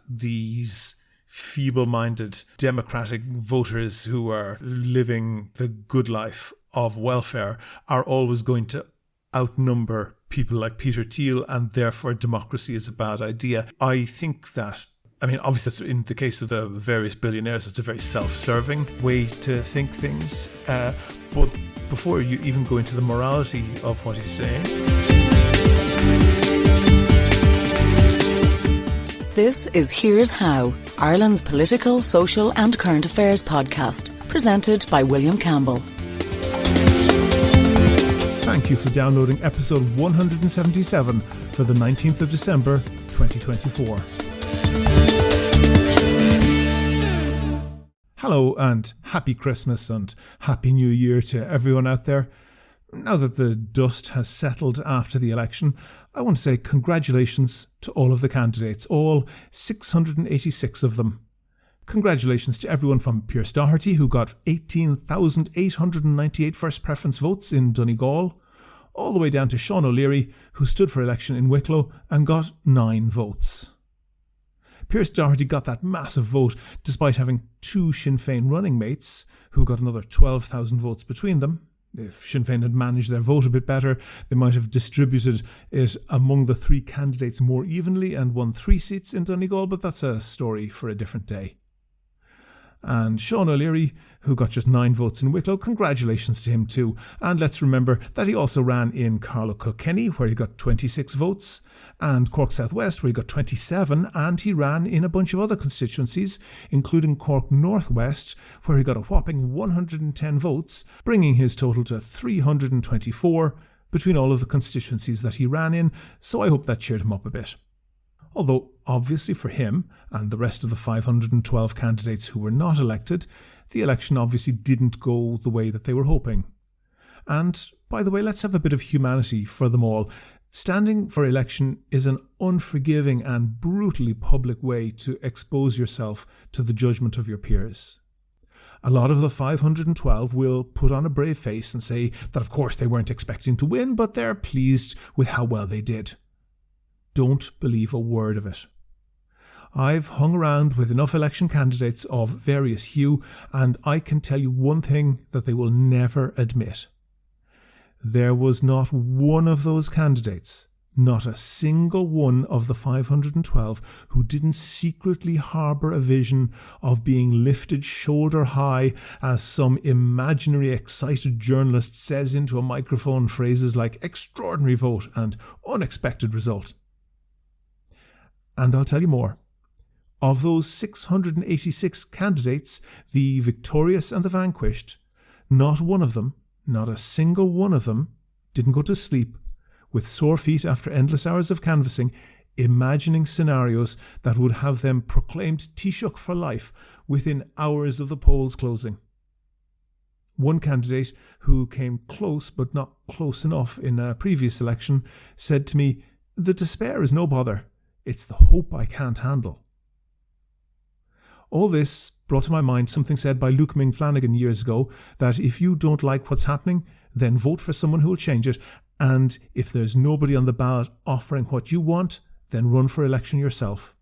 these feeble-minded democratic voters who are living the good life of welfare are always going to outnumber people like Peter Thiel, and therefore democracy is a bad idea. I think that, obviously in the case of the various billionaires, it's a very self-serving way to think things. But before you even go into the morality of what he's saying... This is Here's How, Ireland's political, social and current affairs podcast, presented by William Campbell. Thank you for downloading episode 177 for the 19th of December 2024. Hello and happy Christmas and happy New Year to everyone out there. Now that the dust has settled after the election, I want to say congratulations to all of the candidates, all 686 of them. Congratulations to everyone from Pearse Doherty, who got 18,898 first preference votes in Donegal, all the way down to Seán O'Leary, who stood for election in Wicklow and got 9 votes. Pearse Doherty got that massive vote despite having 2 Sinn Féin running mates, who got another 12,000 votes between them. If Sinn Féin had managed their vote a bit better, they might have distributed it among the 3 candidates more evenly and won 3 seats in Donegal, but that's a story for a different day. And Seán O'Leary, who got just 9 votes in Wicklow, congratulations to him too. And let's remember that he also ran in Carlow Kilkenny, where he got 26 votes, and Cork South West, where he got 27, and he ran in a bunch of other constituencies, including Cork North West, where he got a whopping 110 votes, bringing his total to 324 between all of the constituencies that he ran in, so I hope that cheered him up a bit. Although, obviously for him and the rest of the 512 candidates who were not elected, the election obviously didn't go the way that they were hoping. And, by the way, let's have a bit of humanity for them all. Standing for election is an unforgiving and brutally public way to expose yourself to the judgment of your peers. A lot of the 512 will put on a brave face and say that of course they weren't expecting to win, but they're pleased with how well they did. Don't believe a word of it. I've hung around with enough election candidates of various hue, and I can tell you one thing that they will never admit. There was not one of those candidates, not a single one of the 512, who didn't secretly harbour a vision of being lifted shoulder high as some imaginary excited journalist says into a microphone phrases like extraordinary vote and unexpected result. And I'll tell you more. Of those 686 candidates, the victorious and the vanquished, not one of them, not a single one of them, didn't go to sleep with sore feet after endless hours of canvassing, imagining scenarios that would have them proclaimed Taoiseach for life within hours of the polls closing. One candidate, who came close but not close enough in a previous election, said to me, "The despair is no bother. It's the hope I can't handle." All this brought to my mind something said by Luke Ming Flanagan years ago, that if you don't like what's happening, then vote for someone who will change it, and if there's nobody on the ballot offering what you want, then run for election yourself.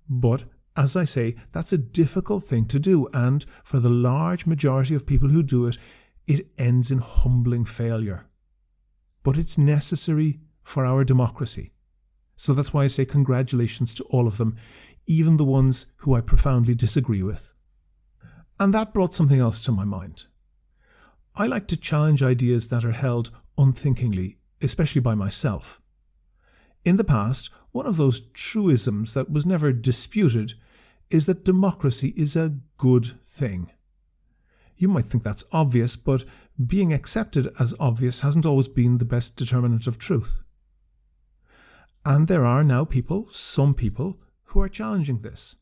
But, as I say, that's a difficult thing to do, and for the large majority of people who do it, it ends in humbling failure. But it's necessary for our democracy. So that's why I say congratulations to all of them, even the ones who I profoundly disagree with. And that brought something else to my mind. I like to challenge ideas that are held unthinkingly, especially by myself. In the past, one of those truisms that was never disputed is that democracy is a good thing. You might think that's obvious, but being accepted as obvious hasn't always been the best determinant of truth. And there are now some people, who are challenging this.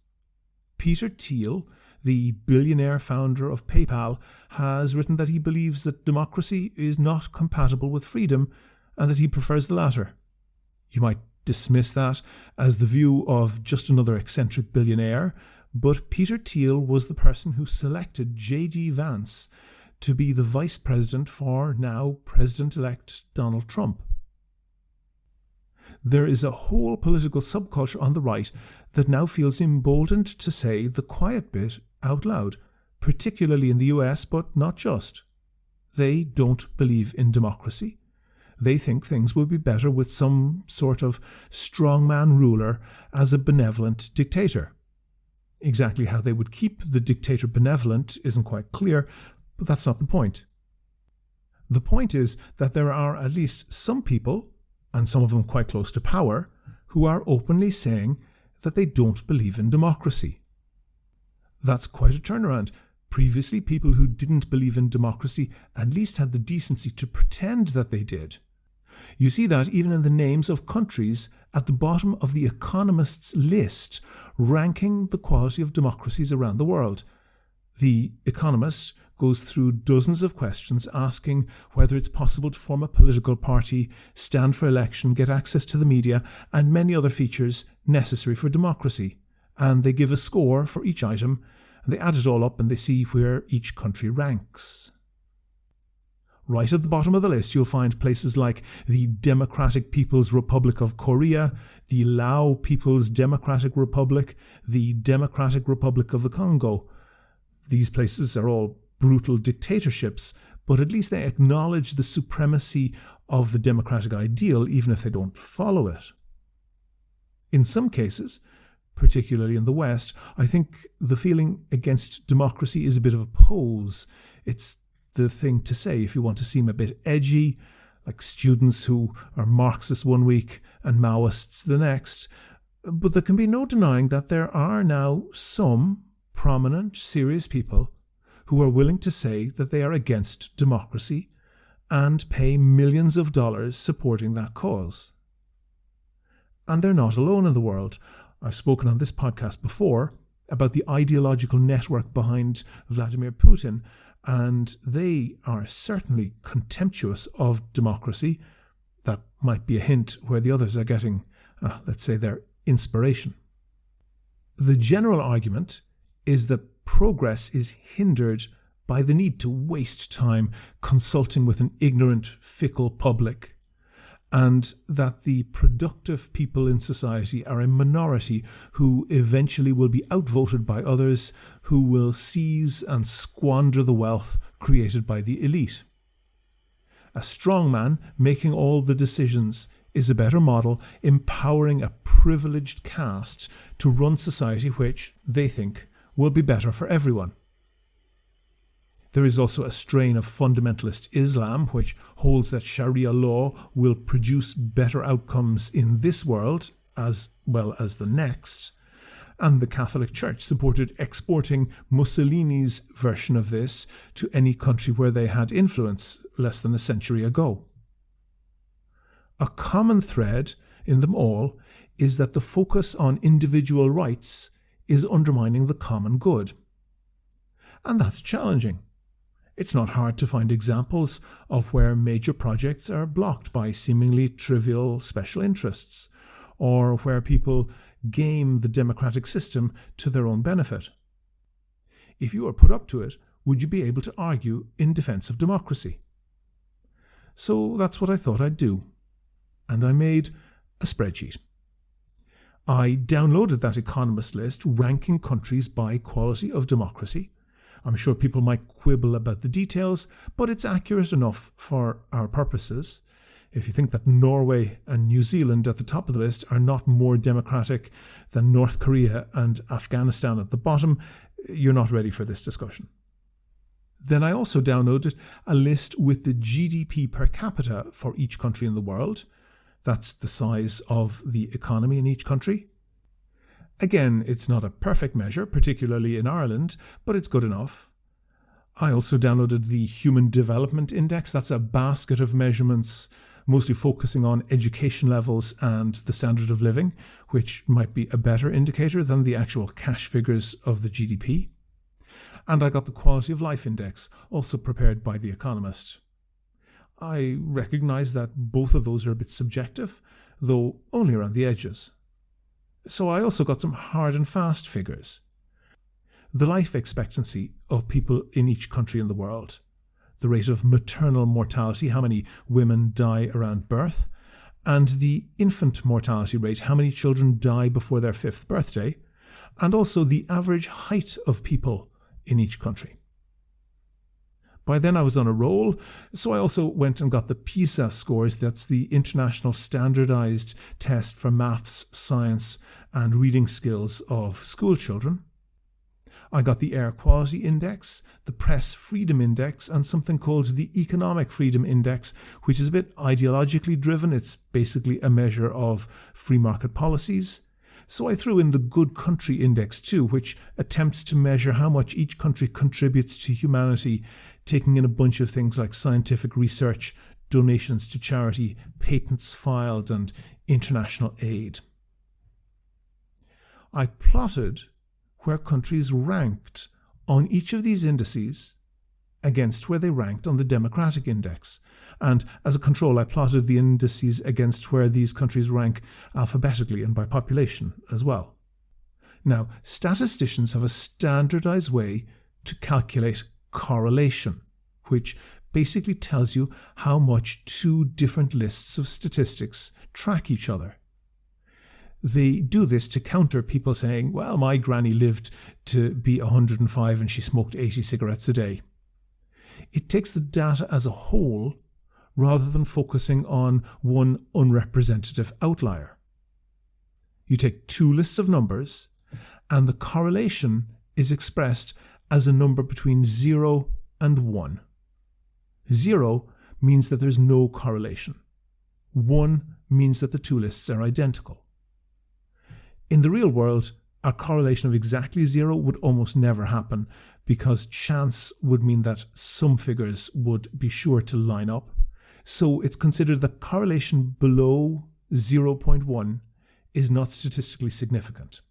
Peter Thiel, the billionaire founder of PayPal, has written that he believes that democracy is not compatible with freedom and that he prefers the latter. You might dismiss that as the view of just another eccentric billionaire, but Peter Thiel was the person who selected J.D. Vance to be the vice president for now President-elect Donald Trump. there is a whole political subculture on the right that now feels emboldened to say the quiet bit out loud, particularly in the US, but not just. They don't believe in democracy. They think things will be better with some sort of strongman ruler as a benevolent dictator. Exactly how they would keep the dictator benevolent isn't quite clear, but that's not the point. The point is that there are at least some people, and some of them quite close to power, who are openly saying that they don't believe in democracy. That's quite a turnaround. Previously, people who didn't believe in democracy at least had the decency to pretend that they did. You see that even in the names of countries at the bottom of the Economist's list, ranking the quality of democracies around the world. The Economist goes through dozens of questions asking whether it's possible to form a political party, stand for election, get access to the media, and many other features necessary for democracy. And they give a score for each item, and they add it all up and they see where each country ranks. Right at the bottom of the list, you'll find places like the Democratic People's Republic of Korea, the Lao People's Democratic Republic, the Democratic Republic of the Congo. These places are all brutal dictatorships, but at least they acknowledge the supremacy of the democratic ideal, even if they don't follow it. In some cases, particularly in the West, I think the feeling against democracy is a bit of a pose. It's the thing to say if you want to seem a bit edgy, like students who are Marxists one week and Maoists the next. But there can be no denying that there are now some prominent, serious people who are willing to say that they are against democracy and pay millions of dollars supporting that cause. And they're not alone in the world. I've spoken on this podcast before about the ideological network behind Vladimir Putin, and they are certainly contemptuous of democracy. That might be a hint where the others are getting, let's say, their inspiration. The general argument is that progress is hindered by the need to waste time consulting with an ignorant, fickle public, and that the productive people in society are a minority who eventually will be outvoted by others who will seize and squander the wealth created by the elite. A strong man making all the decisions is a better model, empowering a privileged caste to run society which, they think, will be better for everyone. There is also a strain of fundamentalist Islam which holds that Sharia law will produce better outcomes in this world as well as the next, and the Catholic Church supported exporting Mussolini's version of this to any country where they had influence less than a century ago. A common thread in them all is that the focus on individual rights is undermining the common good. And that's challenging. It's not hard to find examples of where major projects are blocked by seemingly trivial special interests, or where people game the democratic system to their own benefit. If you were put up to it, would you be able to argue in defense of democracy? So that's what I thought I'd do. And I made a spreadsheet. I downloaded that Economist list ranking countries by quality of democracy. I'm sure people might quibble about the details, but it's accurate enough for our purposes. If you think that Norway and New Zealand at the top of the list are not more democratic than North Korea and Afghanistan at the bottom, you're not ready for this discussion. Then I also downloaded a list with the GDP per capita for each country in the world. That's the size of the economy in each country. Again, it's not a perfect measure, particularly in Ireland, but it's good enough. I also downloaded the Human Development Index. That's a basket of measurements, mostly focusing on education levels and the standard of living, which might be a better indicator than the actual cash figures of the GDP. And I got the Quality of Life Index, also prepared by The Economist. I recognise that both of those are a bit subjective, though only around the edges. So I also got some hard and fast figures. The life expectancy of people in each country in the world, the rate of maternal mortality, how many women die around birth, and the infant mortality rate, how many children die before their 5th birthday, and also the average height of people in each country. By then I was on a roll, so I also went and got the PISA scores. That's the International Standardized Test for Maths, Science and Reading Skills of School Children. I got the Air Quality Index, the Press Freedom Index, and something called the Economic Freedom Index, which is a bit ideologically driven. It's basically a measure of free market policies. So I threw in the Good Country Index too, which attempts to measure how much each country contributes to humanity, taking in a bunch of things like scientific research, donations to charity, patents filed, and international aid. I plotted where countries ranked on each of these indices against where they ranked on the Democratic Index. And as a control, I plotted the indices against where these countries rank alphabetically and by population as well. Now, statisticians have a standardized way to calculate correlation, which basically tells you how much two different lists of statistics track each other. They do this to counter people saying, well, my granny lived to be 105 and she smoked 80 cigarettes a day. It takes the data as a whole rather than focusing on one unrepresentative outlier. You take two lists of numbers and the correlation is expressed as a number between 0 and 1. 0 means that there's no correlation. 1 means that the two lists are identical. In the real world, a correlation of exactly 0 would almost never happen because chance would mean that some figures would be sure to line up. So it's considered that correlation below 0.1 is not statistically significant.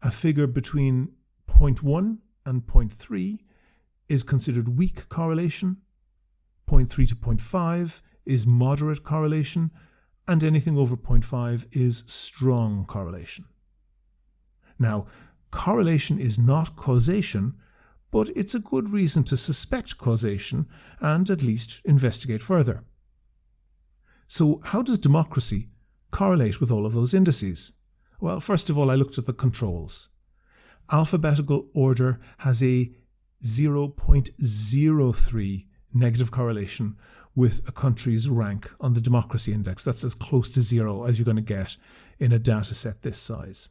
A figure between 0.1 and 0.3 is considered weak correlation, 0.3 to 0.5 is moderate correlation, and anything over 0.5 is strong correlation. Now, correlation is not causation, but it's a good reason to suspect causation and at least investigate further. So how does democracy correlate with all of those indices? Well, first of all, I looked at the controls. Alphabetical order has a 0.03 negative correlation with a country's rank on the democracy index. That's as close to 0 as you're going to get in a data set this size.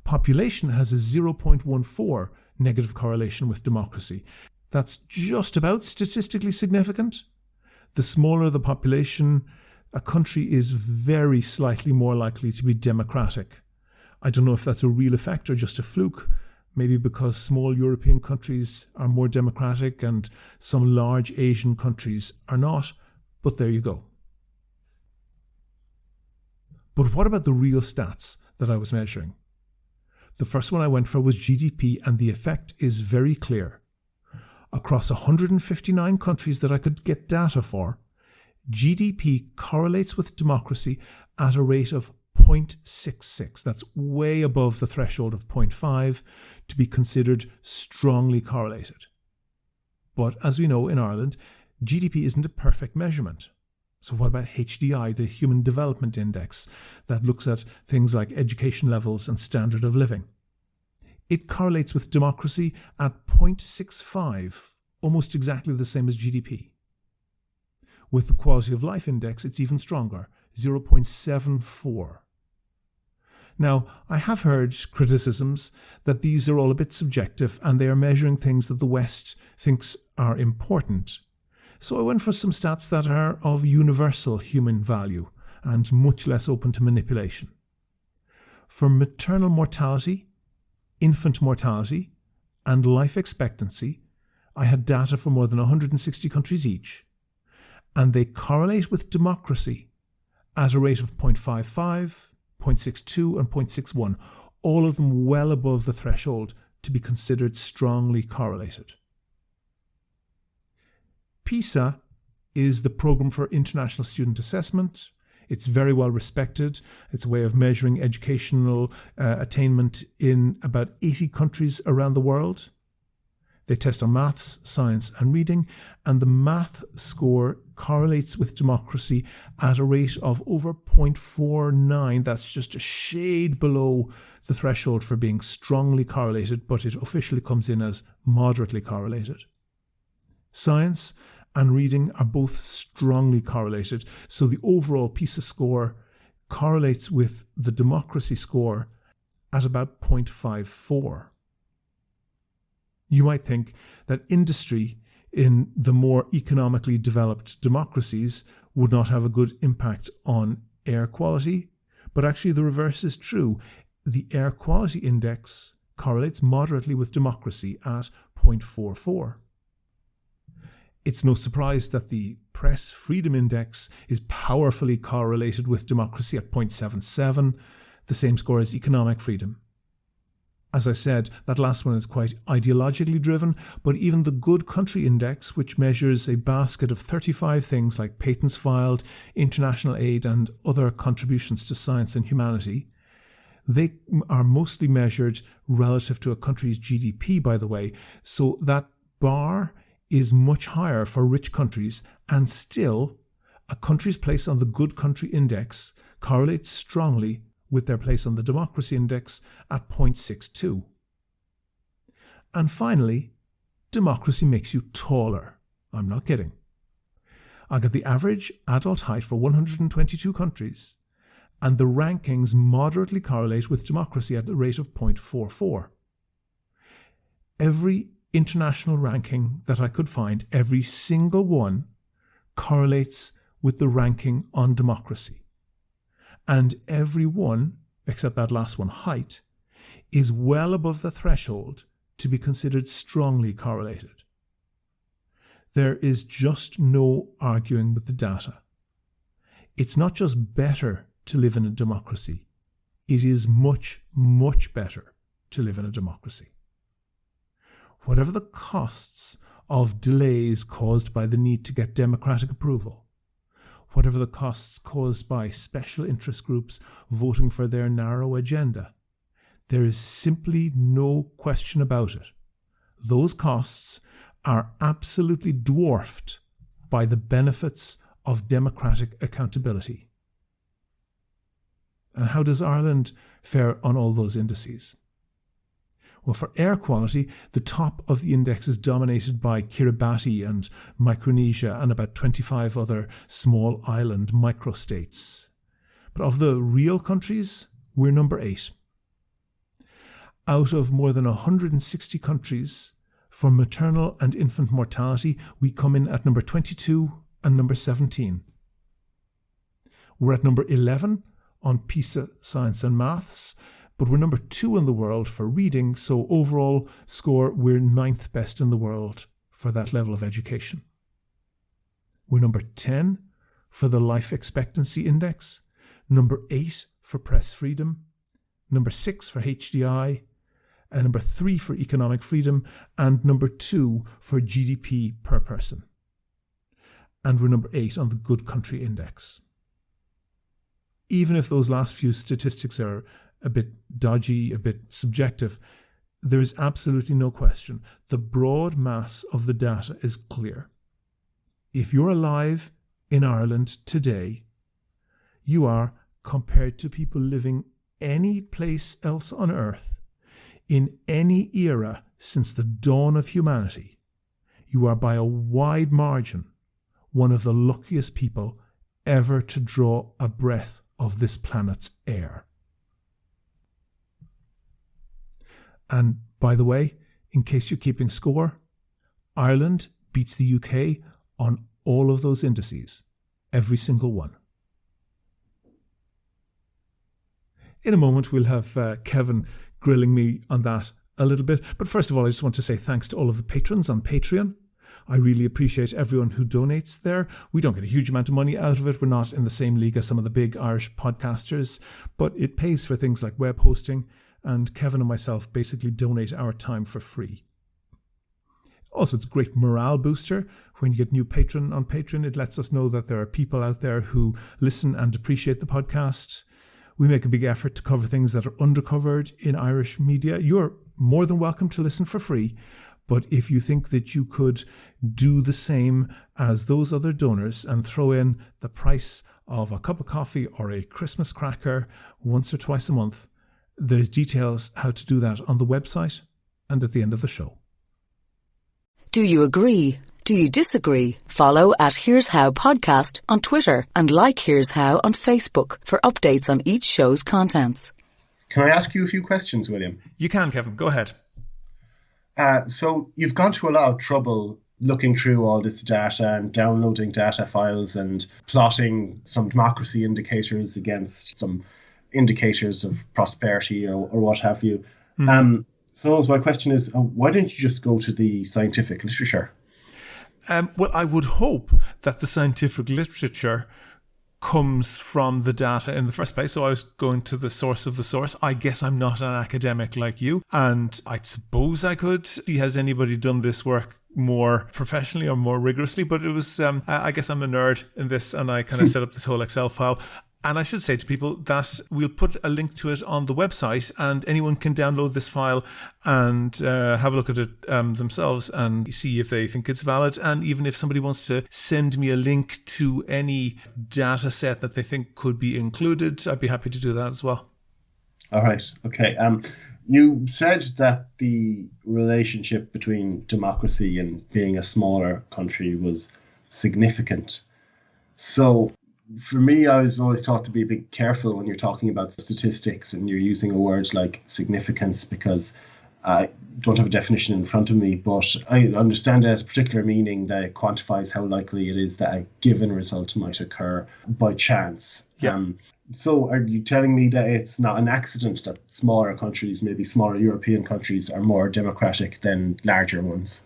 Population has a 0.14 negative correlation with democracy. That's just about statistically significant. The smaller the population, a country is very slightly more likely to be democratic. I don't know if that's a real effect or just a fluke, maybe because small European countries are more democratic and some large Asian countries are not, but there you go. But what about the real stats that I was measuring? The first one I went for was GDP, and the effect is very clear. Across 159 countries that I could get data for, GDP correlates with democracy at a rate of 0.66. That's way above the threshold of 0.5 to be considered strongly correlated. But as we know in Ireland, GDP isn't a perfect measurement. So what about HDI, the Human Development Index, that looks at things like education levels and standard of living? It correlates with democracy at 0.65, almost exactly the same as GDP. With the Quality of Life Index, it's even stronger, 0.74. Now, I have heard criticisms that these are all a bit subjective and they are measuring things that the West thinks are important. So I went for some stats that are of universal human value and much less open to manipulation. For maternal mortality, infant mortality, and life expectancy, I had data for more than 160 countries each, and they correlate with democracy at a rate of 0.55, 0.62 and 0.61, all of them well above the threshold to be considered strongly correlated. PISA is the Programme for International Student Assessment. It's very well respected. It's a way of measuring educational attainment in about 80 countries around the world. They test on maths, science and reading, and the math score correlates with democracy at a rate of over 0.49. That's just a shade below the threshold for being strongly correlated, but it officially comes in as moderately correlated. Science and reading are both strongly correlated, so the overall PISA score correlates with the democracy score at about 0.54. You might think that industry in the more economically developed democracies would not have a good impact on air quality, but actually the reverse is true. The air quality index correlates moderately with democracy at 0.44. It's no surprise that the press freedom index is powerfully correlated with democracy at 0.77, the same score as economic freedom. As I said, that last one is quite ideologically driven, but even the Good Country Index, which measures a basket of 35 things like patents filed, international aid and other contributions to science and humanity, they are mostly measured relative to a country's GDP, by the way, so that bar is much higher for rich countries, and still a country's place on the Good Country Index correlates strongly with their place on the Democracy Index at 0.62. And finally, democracy makes you taller. I'm not kidding. I got the average adult height for 122 countries, and the rankings moderately correlate with democracy at the rate of 0.44. Every international ranking that I could find, every single one, correlates with the ranking on democracy. And every one, except that last one, height, is well above the threshold to be considered strongly correlated. There is just no arguing with the data. It's not just better to live in a democracy. It is much, much better to live in a democracy. Whatever the costs of delays caused by the need to get democratic approval, whatever the costs caused by special interest groups voting for their narrow agenda, there is simply no question about it. Those costs are absolutely dwarfed by the benefits of democratic accountability. And how does Ireland fare on all those indices? Well, for air quality, the top of the index is dominated by Kiribati and Micronesia and about 25 other small island microstates. But of the real countries, we're number 8. Out of more than 160 countries, for maternal and infant mortality, we come in at number 22 and number 17. We're at number 11 on PISA Science and Maths, but we're number 2 in the world for reading, so overall score, we're 9th best in the world for that level of education. We're number 10 for the Life Expectancy Index, number 8 for press freedom, number 6 for HDI, and number 3 for economic freedom, and number 2 for GDP per person. And we're number 8 on the Good Country Index. Even if those last few statistics are a bit dodgy, a bit subjective, there is absolutely no question. The broad mass of the data is clear. If you're alive in Ireland today, you are, compared to people living any place else on earth, in any era since the dawn of humanity, you are by a wide margin one of the luckiest people ever to draw a breath of this planet's air. And by the way, in case you're keeping score, Ireland beats the UK on all of those indices, every single one. In a moment, we'll have Kevin grilling me on that a little bit. But first of all, I just want to say thanks to all of the patrons on Patreon. I really appreciate everyone who donates there. We don't get a huge amount of money out of it. We're not in the same league as some of the big Irish podcasters, but it pays for things like web hosting, and Kevin and myself basically donate our time for free. Also, it's a great morale booster. When you get new patron on Patreon, it lets us know that there are people out there who listen and appreciate the podcast. We make a big effort to cover things that are undercovered in Irish media. You're more than welcome to listen for free, But if you think that you could do the same as those other donors and throw in the price of a cup of coffee or a Christmas cracker once or twice a month, there's details how to do that on the website and at the end of the show. Do you agree? Do you disagree? Follow at Here's How Podcast on Twitter and like Here's How on Facebook for updates on each show's contents. Can I ask you a few questions, William? You can, Kevin. Go ahead. So you've gone to a lot of trouble looking through all this data and downloading data files and plotting some democracy indicators against some indicators of prosperity or what have you. So my question is, why didn't you just go to the scientific literature? Well, I would hope that the scientific literature comes from the data in the first place. So I was going to the source of the source. I guess I'm not an academic like you. And I suppose I could see, has anybody done this work more professionally or more rigorously? But it was, I guess I'm a nerd in this, and I kind of set up this whole Excel file. And I should say to people that we'll put a link to it on the website, and anyone can download this file and have a look at it themselves and see if they think it's valid. And even if somebody wants to send me a link to any data set that they think could be included, I'd be happy to do that as well. All right. Okay. You said that the relationship between democracy and being a smaller country was significant. So for me, I was always taught to be a bit careful when you're talking about statistics and you're using a word like significance, because I don't have a definition in front of me, but I understand it as a particular meaning that it quantifies how likely it is that a given result might occur by chance. Yeah. So are you telling me that it's not an accident that smaller countries, maybe smaller European countries, are more democratic than larger ones?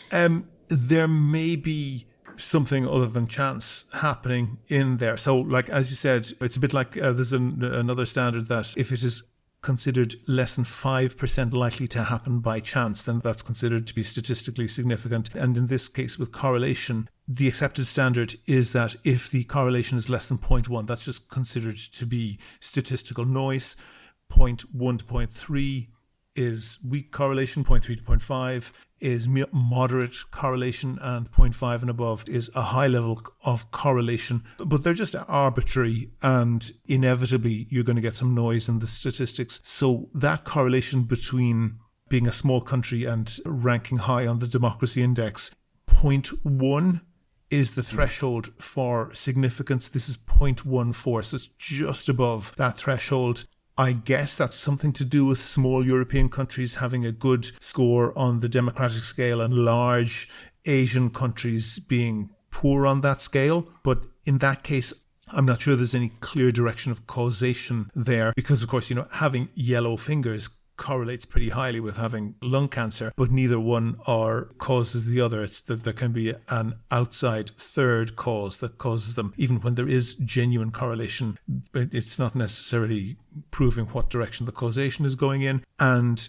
There may be something other than chance happening in there. So, like, as you said, it's a bit like there's another standard that if it is considered less than 5% likely to happen by chance, then that's considered to be statistically significant. And in this case with correlation, the accepted standard is that if the correlation is less than 0.1, that's just considered to be statistical noise. 0.1 to 0.3 is weak correlation, 0.3 to 0.5 is moderate correlation, and 0.5 and above is a high level of correlation. But they're just arbitrary, and inevitably you're going to get some noise in the statistics. So that correlation between being a small country and ranking high on the democracy index, 0.1 is the threshold for significance. This is 0.14, so it's just above that threshold. I guess that's something to do with small European countries having a good score on the democratic scale and large Asian countries being poor on that scale. But in that case, I'm not sure there's any clear direction of causation there because, of course, having yellow fingers correlates pretty highly with having lung cancer, but neither one causes the other. It's that there can be an outside third cause that causes them. Even when there is genuine correlation, it's not necessarily proving what direction the causation is going in. And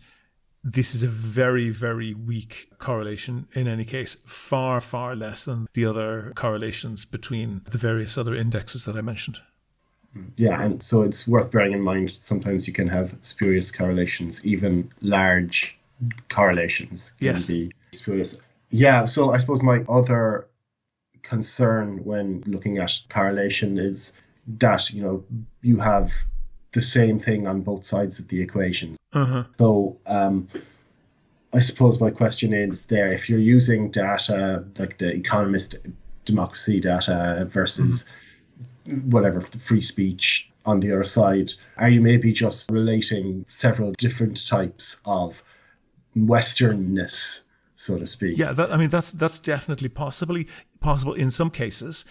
this is a very, very weak correlation in any case, far, far less than the other correlations between the various other indexes that I mentioned. Yeah, and so it's worth bearing in mind sometimes you can have spurious correlations, even large correlations can be spurious. Yeah, so I suppose my other concern when looking at correlation is that, you have the same thing on both sides of the equation. So I suppose my question is there, if you're using data like the Economist democracy data versus whatever, the free speech on the other side, are you maybe just relating several different types of Westernness, so to speak? Yeah, that's definitely possible in some cases.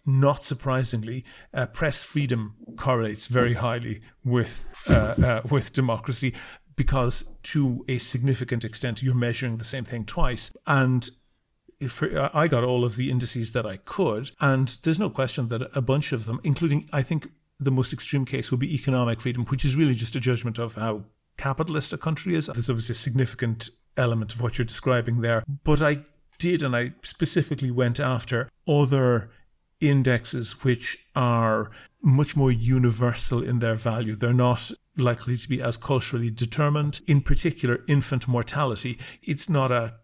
Not surprisingly, press freedom correlates very highly with democracy because to a significant extent you're measuring the same thing twice. And I got all of the indices that I could, and there's no question that a bunch of them, including, I think, the most extreme case would be economic freedom, which is really just a judgment of how capitalist a country is. There's obviously a significant element of what you're describing there. But I specifically went after other indexes which are much more universal in their value. They're not likely to be as culturally determined. In particular, infant mortality. It's not a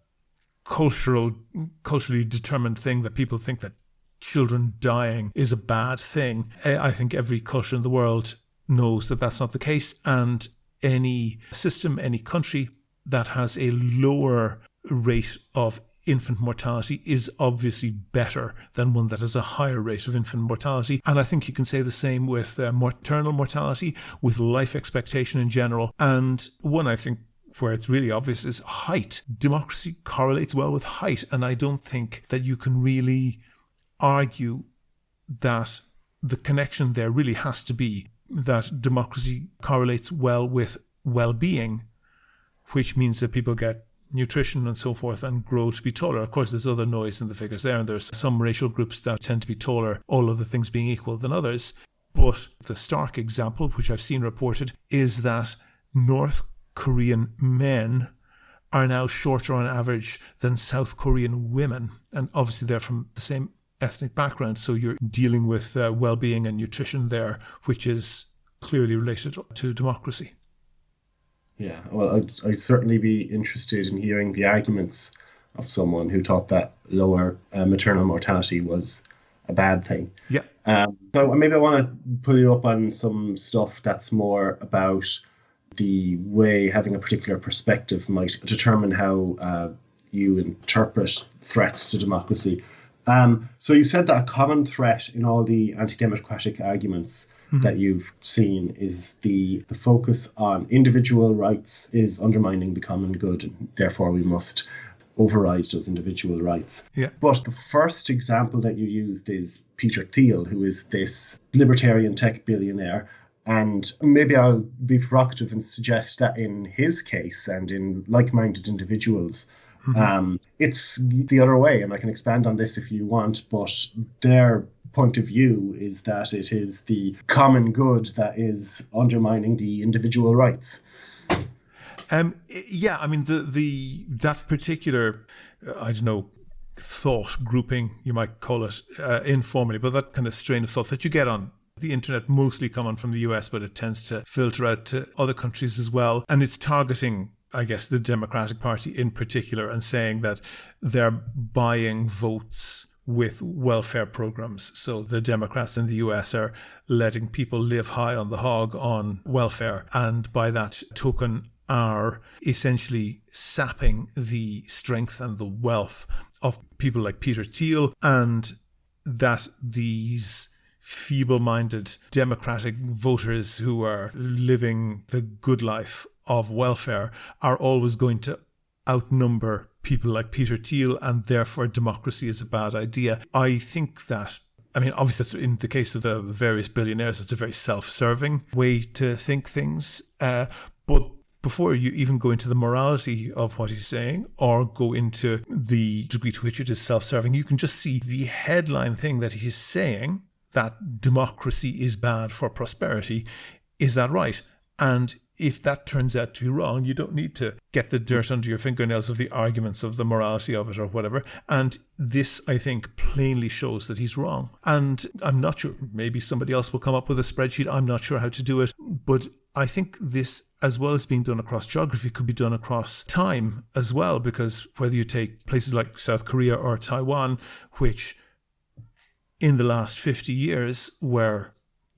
culturally determined thing that people think that children dying is a bad thing. I think every culture in the world knows that that's not the case, and any system, any country that has a lower rate of infant mortality is obviously better than one that has a higher rate of infant mortality. And I think you can say the same with maternal mortality, with life expectation in general. And one, I think, where it's really obvious is height. Democracy correlates well with height. And I don't think that you can really argue that the connection there really has to be that democracy correlates well with well-being, which means that people get nutrition and so forth and grow to be taller. Of course, there's other noise in the figures there, and there's some racial groups that tend to be taller, all other things being equal, than others. But the stark example, which I've seen reported, is that North Korean men are now shorter on average than South Korean women. And obviously they're from the same ethnic background, so you're dealing with well-being and nutrition there, which is clearly related to democracy. Yeah, well, I'd certainly be interested in hearing the arguments of someone who thought that lower maternal mortality was a bad thing. Yeah. So maybe I want to pull you up on some stuff that's more about the way having a particular perspective might determine how you interpret threats to democracy. So you said that a common threat in all the anti-democratic arguments that you've seen is the focus on individual rights is undermining the common good, and therefore we must override those individual rights. Yeah. But the first example that you used is Peter Thiel, who is this libertarian tech billionaire. And maybe I'll be provocative and suggest that in his case and in like-minded individuals, it's the other way. And I can expand on this if you want, but their point of view is that it is the common good that is undermining the individual rights. Yeah, I mean, that particular, I don't know, thought grouping, you might call it informally, but that kind of strain of thought that you get on the internet, mostly coming from the US, but it tends to filter out to other countries as well. And it's targeting, I guess, the Democratic Party in particular, and saying that they're buying votes with welfare programs. So the Democrats in the US are letting people live high on the hog on welfare, and by that token are essentially sapping the strength and the wealth of people like Peter Thiel, and that these feeble-minded Democratic voters who are living the good life of welfare are always going to outnumber people like Peter Thiel, and therefore democracy is a bad idea. I think that, I mean, obviously in the case of the various billionaires, it's a very self-serving way to think things. But before you even go into the morality of what he's saying or go into the degree to which it is self-serving, you can just see the headline thing that he's saying, that democracy is bad for prosperity. Is that right? And if that turns out to be wrong, you don't need to get the dirt under your fingernails of the arguments of the morality of it or whatever. And this, I think, plainly shows that he's wrong. And I'm not sure, maybe somebody else will come up with a spreadsheet. I'm not sure how to do it. But I think this, as well as being done across geography, could be done across time as well. Because whether you take places like South Korea or Taiwan, which in the last 50 years were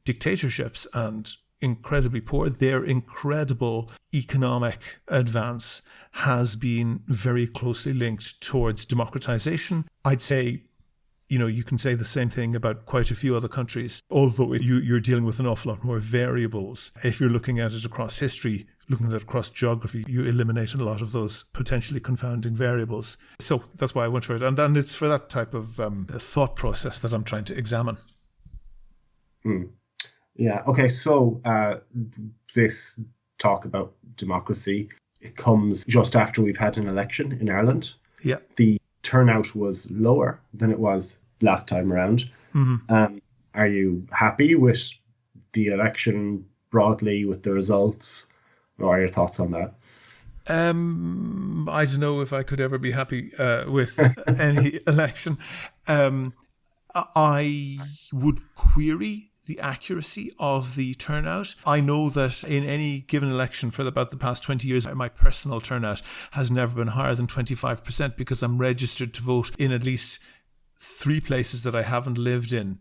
dictatorships and incredibly poor, their incredible economic advance has been very closely linked towards democratization. I'd say, you can say the same thing about quite a few other countries, although you're dealing with an awful lot more variables. If you're looking at it across history, looking at it across geography, you eliminate a lot of those potentially confounding variables. So that's why I went for it. And it's for that type of thought process that I'm trying to examine. Yeah, okay, so this talk about democracy, it comes just after we've had an election in Ireland. Yeah. The turnout was lower than it was last time around. Are you happy with the election broadly, with the results? What are your thoughts on that? I don't know if I could ever be happy with any election. I would query the accuracy of the turnout. I know that in any given election for about the past 20 years, my personal turnout has never been higher than 25% because I'm registered to vote in at least 3 places that I haven't lived in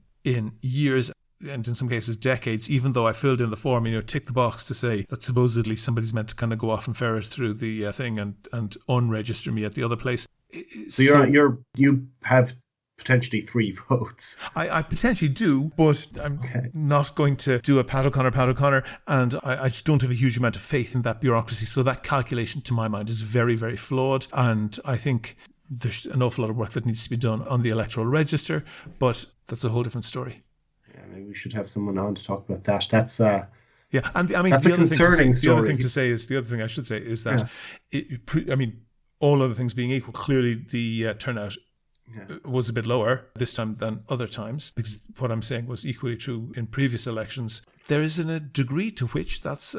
years, and in some cases decades, even though I filled in the form, tick the box to say that supposedly somebody's meant to kind of go off and ferret through the thing and unregister me at the other place. So you have potentially 3 votes. I potentially do, but I'm not going to do a Pat O'Connor, and I just don't have a huge amount of faith in that bureaucracy. So that calculation, to my mind, is very, very flawed, and I think there's an awful lot of work that needs to be done on the electoral register, but that's a whole different story. Maybe we should have someone on to talk about that. That's and I mean, that's the a other concerning thing story. The other thing I should say is that all other things being equal, clearly the turnout was a bit lower this time than other times, because what I'm saying was equally true in previous elections. There is a degree to which that's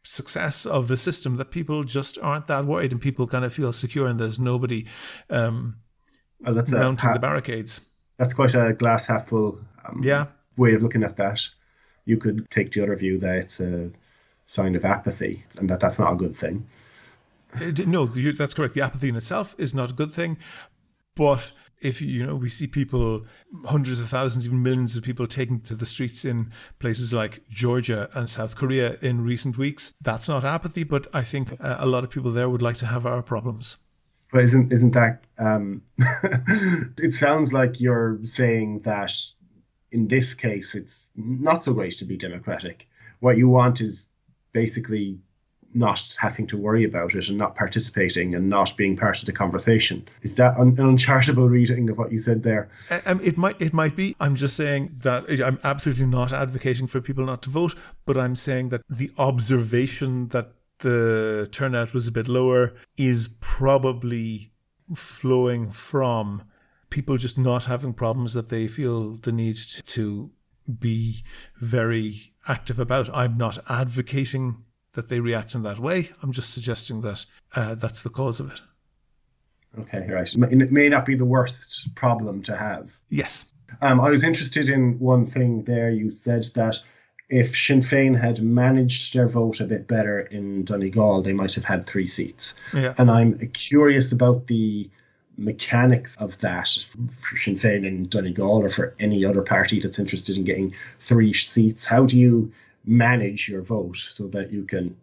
success of the system, that people just aren't that worried and people kind of feel secure and there's nobody mounting the barricades. That's quite a glass half full way of looking at that. You could take the other view that it's a sign of apathy and that's not a good thing. No, that's correct. The apathy in itself is not a good thing. But if, we see people, hundreds of thousands, even millions of people taken to the streets in places like Georgia and South Korea in recent weeks, that's not apathy. But I think a lot of people there would like to have our problems. But isn't that, it sounds like you're saying that in this case, it's not so great to be democratic. What you want is basically not having to worry about it and not participating and not being part of the conversation. Is that an uncharitable reading of what you said there? It might be. I'm just saying that I'm absolutely not advocating for people not to vote, but I'm saying that the observation that the turnout was a bit lower is probably flowing from people just not having problems that they feel the need to be very active about. I'm not advocating that they react in that way. I'm just suggesting that that's the cause of it. Okay, right. It may not be the worst problem to have. Yes. I was interested in one thing there. You said that if Sinn Féin had managed their vote a bit better in Donegal, they might have had 3 seats. Yeah. And I'm curious about the mechanics of that for Sinn Féin in Donegal or for any other party that's interested in getting 3 seats. How do you manage your vote so that you can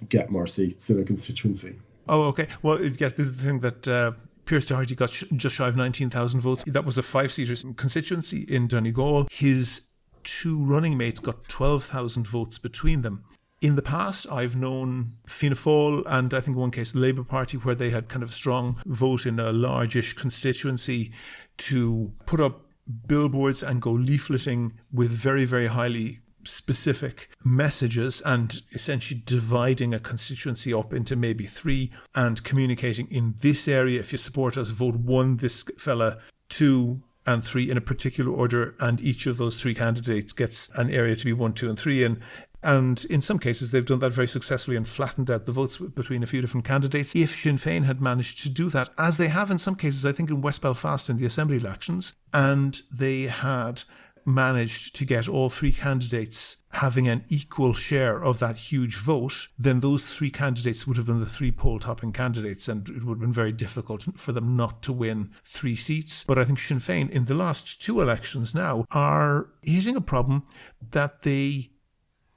get more seats in a constituency? Oh, okay. Well, yes, this is the thing that Pearse Doherty got just shy of 19,000 votes. That was a 5-seater constituency in Donegal. His 2 running mates got 12,000 votes between them. In the past, I've known Fianna Fáil and I think in one case the Labour Party, where they had kind of a strong vote in a largish constituency, to put up billboards and go leafleting with very, very highly specific messages and essentially dividing a constituency up into maybe 3 and communicating in this area, if you support us, vote 1 this fella, 2 and 3 in a particular order, and each of those 3 candidates gets an area to be 1, 2 and 3 in. And in some cases, they've done that very successfully and flattened out the votes between a few different candidates. If Sinn Féin had managed to do that, as they have in some cases, I think in West Belfast in the Assembly elections, and they had managed to get all 3 candidates having an equal share of that huge vote, then those 3 candidates would have been the 3 poll-topping candidates, and it would have been very difficult for them not to win 3 seats. But I think Sinn Féin, in the last 2 elections now, are hitting a problem that they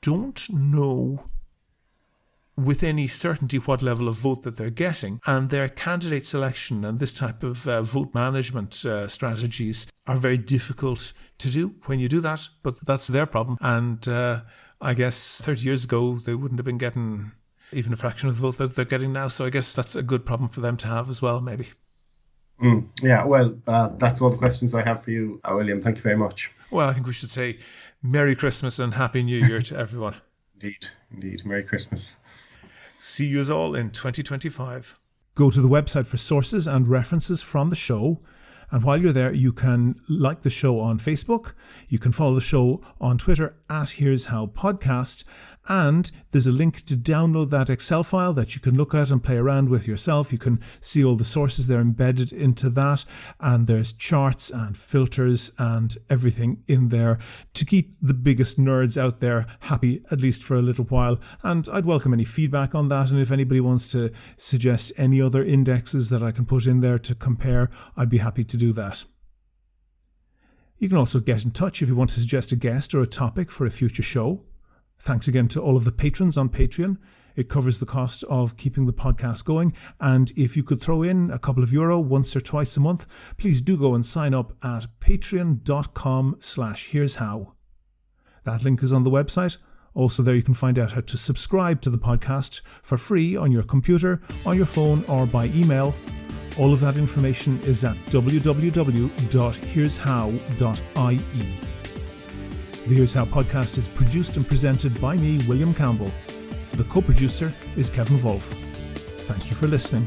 don't know with any certainty what level of vote that they're getting, and their candidate selection and this type of vote management strategies are very difficult to do when you do that, but that's their problem. And I guess 30 years ago they wouldn't have been getting even a fraction of the vote that they're getting now, so I guess that's a good problem for them to have as well, maybe. Yeah, well, that's all the questions I have for you, William. Thank you very much. Well, I think we should say Merry Christmas and Happy New Year to everyone. Indeed. Merry Christmas. See you all in 2025. Go to the website for sources and references from the show. And while you're there, you can like the show on Facebook. You can follow the show on Twitter @Here's How Podcast. And there's a link to download that Excel file that you can look at and play around with yourself. You can see all the sources there embedded into that. And there's charts and filters and everything in there to keep the biggest nerds out there happy, at least for a little while. And I'd welcome any feedback on that. And if anybody wants to suggest any other indexes that I can put in there to compare, I'd be happy to do that. You can also get in touch if you want to suggest a guest or a topic for a future show. Thanks again to all of the patrons on Patreon. It covers the cost of keeping the podcast going. And if you could throw in a couple of euro once or twice a month, please do go and sign up at patreon.com/here'show. That link is on the website. Also there you can find out how to subscribe to the podcast for free on your computer, on your phone, or by email. All of that information is at www.here'show.ie. The Here's How podcast is produced and presented by me, William Campbell. The co-producer is Kevin Wolf. Thank you for listening.